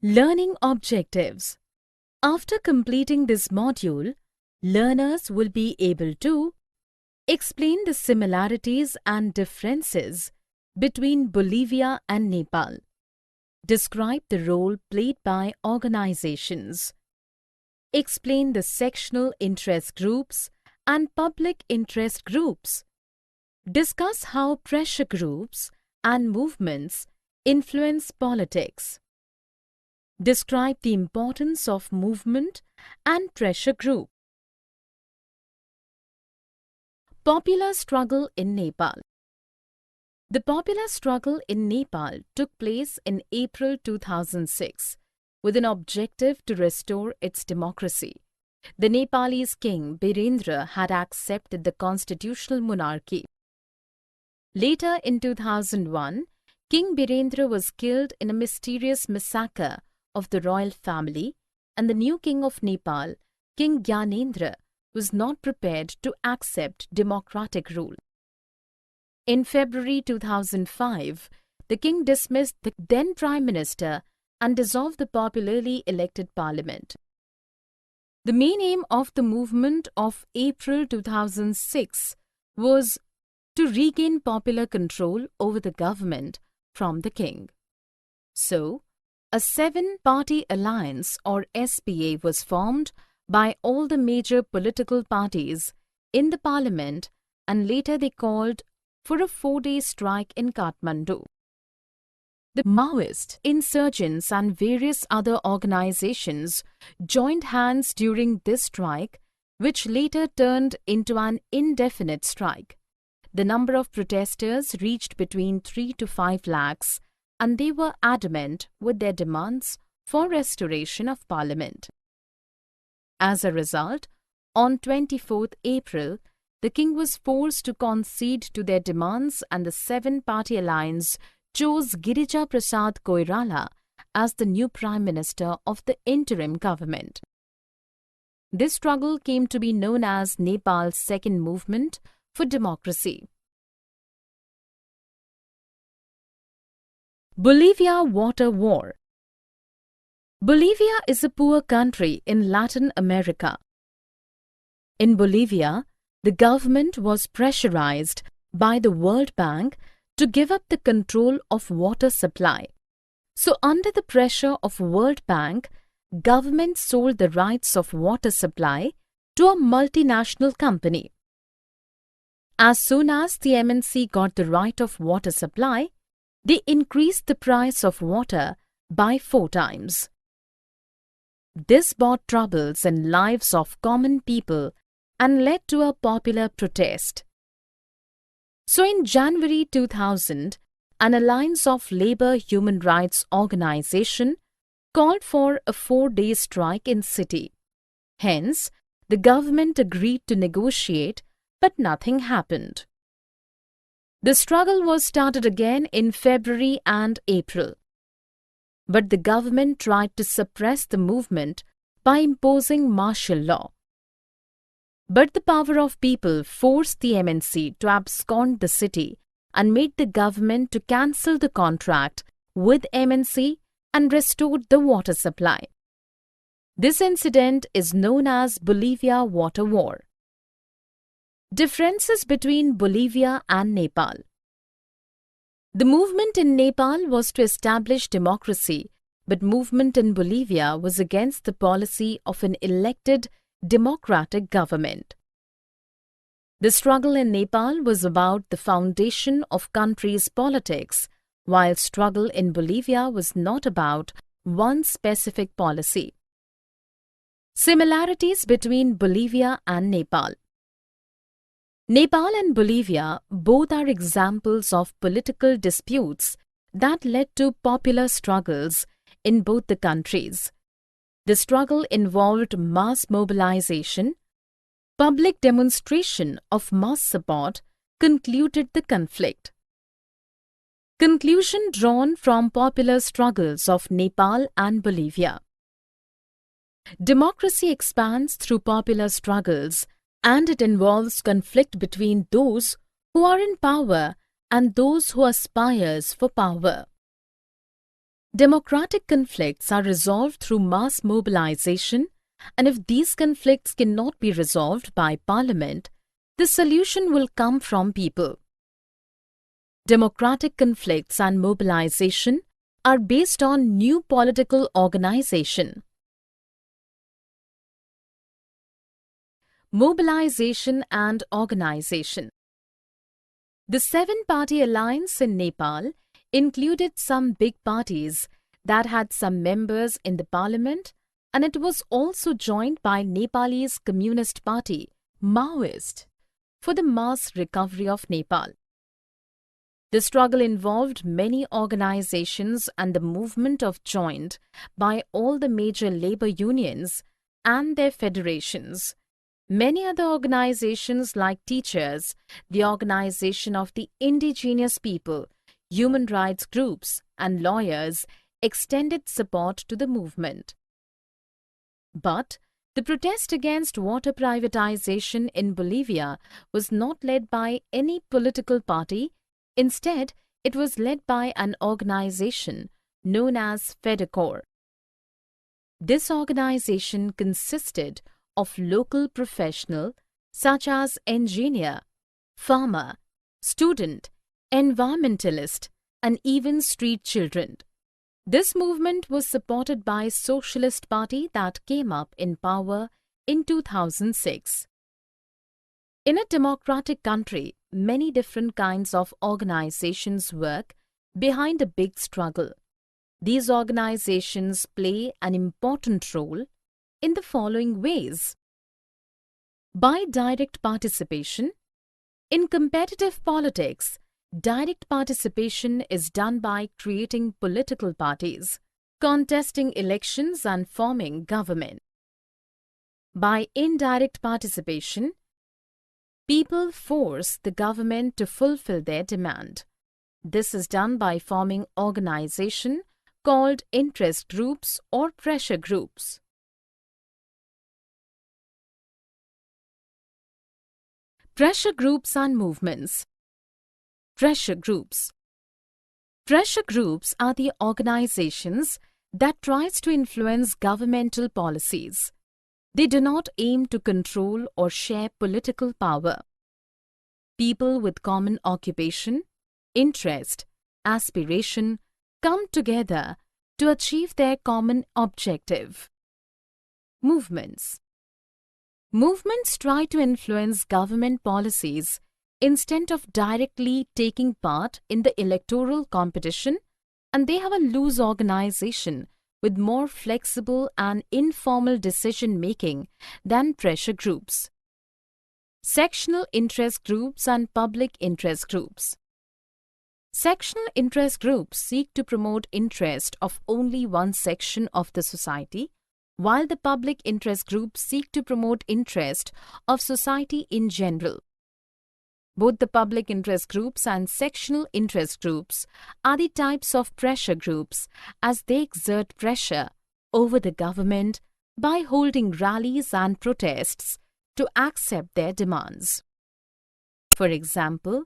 Learning objectives. After completing this module, learners will be able to explain the similarities and differences between Bolivia and Nepal. Describe the role played by organizations. Explain the sectional interest groups and public interest groups. Discuss how pressure groups and movements influence politics. Describe the importance of movement and pressure group. Popular struggle in Nepal. The popular struggle in Nepal took place in April 2006 with an objective to restore its democracy. The Nepalese king Birendra had accepted the constitutional monarchy. Later in 2001, King Birendra was killed in a mysterious massacre of the royal family, and the new king of Nepal, King Gyanendra, was not prepared to accept democratic rule. In February 2005, the king dismissed the then Prime Minister and dissolved the popularly elected parliament. The main aim of the movement of April 2006 was to regain popular control over the government from the king. So, a seven-party alliance or SPA was formed by all the major political parties in the parliament, and later they called for a 4-day strike in Kathmandu. The Maoist, insurgents and various other organizations joined hands during this strike, which later turned into an indefinite strike. The number of protesters reached between 3 to 5 lakhs, and they were adamant with their demands for restoration of parliament. As a result, on 24th April, the king was forced to concede to their demands, and the seven-party alliance chose Girija Prasad Koirala as the new prime minister of the interim government. This struggle came to be known as Nepal's Second Movement for Democracy. Bolivia Water War. Bolivia is a poor country in Latin America. In Bolivia, the government was pressurized by the World Bank to give up the control of water supply. So under the pressure of World Bank, government sold the rights of water supply to a multinational company. As soon as the MNC got the right of water supply, they increased the price of water by 4 times. This brought troubles in lives of common people and led to a popular protest. So in January 2000, an alliance of labor human rights organization called for a 4-day strike in city. Hence, the government agreed to negotiate, but nothing happened. The struggle was started again in February and April. But the government tried to suppress the movement by imposing martial law. But the power of people forced the MNC to abscond the city and made the government to cancel the contract with MNC and restored the water supply. This incident is known as Bolivia Water War. Differences between Bolivia and Nepal. The movement in Nepal was to establish democracy, but movement in Bolivia was against the policy of an elected democratic government. The struggle in Nepal was about the foundation of country's politics, while struggle in Bolivia was not about one specific policy. Similarities between Bolivia and Nepal. Nepal and Bolivia both are examples of political disputes that led to popular struggles in both the countries. The struggle involved mass mobilization. Public demonstration of mass support concluded the conflict. Conclusion drawn from popular struggles of Nepal and Bolivia. Democracy expands through popular struggles, and it involves conflict between those who are in power and those who aspire for power. Democratic conflicts are resolved through mass mobilization, and if these conflicts cannot be resolved by Parliament, the solution will come from people. Democratic conflicts and mobilization are based on new political organization. Mobilization and organization. The seven-party alliance in Nepal included some big parties that had some members in the parliament, and it was also joined by Nepalese Communist Party, Maoist, for the mass recovery of Nepal. The struggle involved many organizations and the movement of joined by all the major labor unions and their federations. Many other organizations like teachers, the Organization of the Indigenous People, human rights groups and lawyers extended support to the movement. But the protest against water privatization in Bolivia was not led by any political party. Instead, it was led by an organization known as FEDECOR. This organization consisted of local professionals such as engineer, farmer, student, environmentalist, and even street children. This movement was supported by Socialist Party that came up in power in 2006. In a democratic country, many different kinds of organizations work behind a big struggle. These organizations play an important role in the following ways. By direct participation. In competitive politics, direct participation is done by creating political parties, contesting elections and forming government. By indirect participation, people force the government to fulfill their demand. This is done by forming organizations called interest groups or pressure groups. Pressure groups and movements. Pressure groups. Pressure groups are the organizations that tries to influence governmental policies. They do not aim to control or share political power. People with common occupation, interest, aspiration come together to achieve their common objective. Movements. Movements try to influence government policies instead of directly taking part in the electoral competition, and they have a loose organization with more flexible and informal decision-making than pressure groups. Sectional interest groups and public interest groups. Sectional interest groups seek to promote interest of only one section of the society, while the public interest groups seek to promote interest of society in general. Both the public interest groups and sectional interest groups are the types of pressure groups as they exert pressure over the government by holding rallies and protests to accept their demands. For example,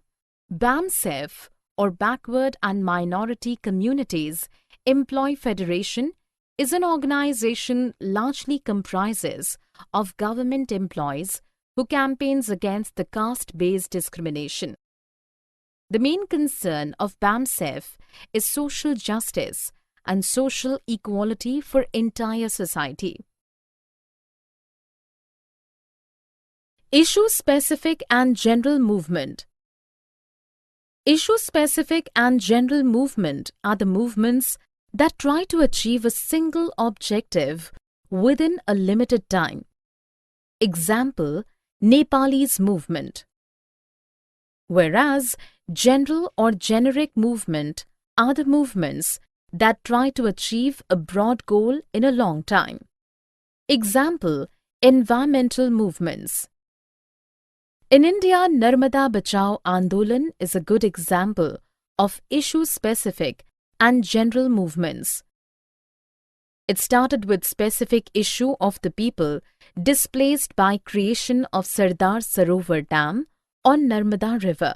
BAMSEF or Backward and Minority Communities Employee Federation is an organization largely comprises of government employees who campaigns against the caste-based discrimination. The main concern of BAMSEF is social justice and social equality for entire society. Issue-specific and general movement. Issue-specific and general movement are the movements that try to achieve a single objective within a limited time. Example, Nepalese movement. Whereas general or generic movement are the movements that try to achieve a broad goal in a long time. Example, environmental movements. In India, Narmada Bachao Andolan is a good example of issue-specific and general movements. It started with specific issue of the people displaced by creation of Sardar Sarovar Dam on Narmada River.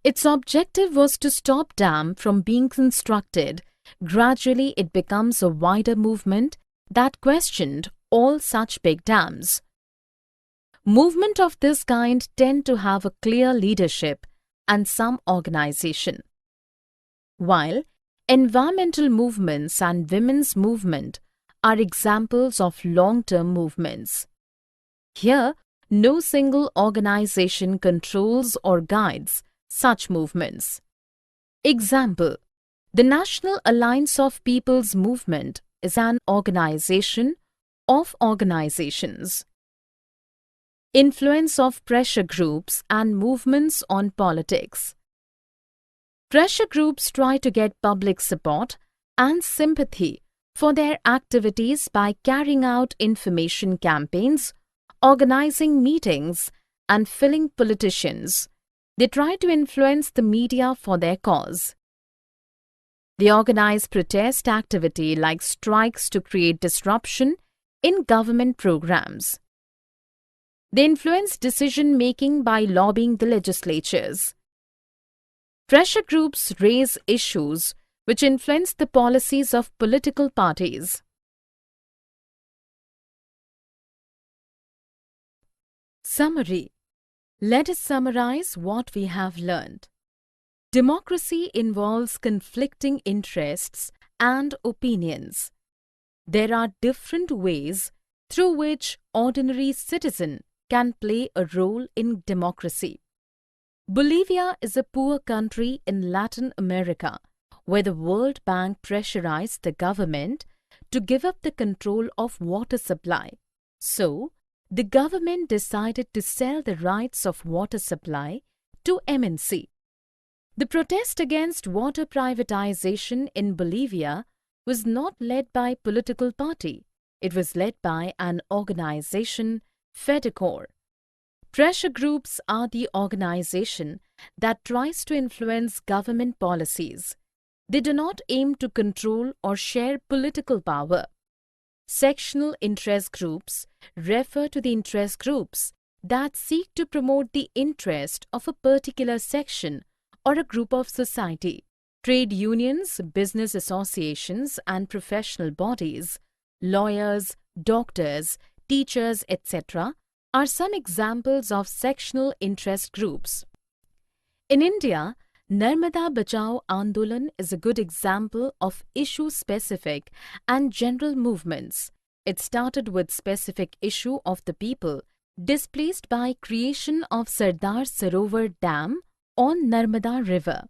Its objective was to stop dam from being constructed Gradually, it becomes a wider movement that questioned all such big dams. Movements of this kind tend to have a clear leadership and some organization, while environmental movements and women's movement are examples of long-term movements. Here, no single organization controls or guides such movements. Example: the National Alliance of People's Movement is an organization of organizations. Influence of pressure groups and movements on politics. Pressure groups try to get public support and sympathy for their activities by carrying out information campaigns, organizing meetings, and filling politicians. They try to influence the media for their cause. They organize protest activity like strikes to create disruption in government programs. They influence decision-making by lobbying the legislatures. Pressure groups raise issues which influence the policies of political parties. Summary. Let us summarize what we have learned. Democracy involves conflicting interests and opinions. There are different ways through which ordinary citizen can play a role in democracy. Bolivia is a poor country in Latin America where the World Bank pressurized the government to give up the control of water supply. So, the government decided to sell the rights of water supply to MNC. The protest against water privatization in Bolivia was not led by a political party. It was led by an organization, FEDECOR. Pressure groups are the organization that tries to influence government policies. They do not aim to control or share political power. Sectional interest groups refer to the interest groups that seek to promote the interest of a particular section or a group of society. Trade unions, business associations, and professional bodies, lawyers, doctors, teachers, etc., are some examples of sectional interest groups. In India, Narmada Bachao Andolan is a good example of issue-specific and general movements. It started with specific issue of the people displaced by creation of Sardar Sarovar Dam on Narmada River.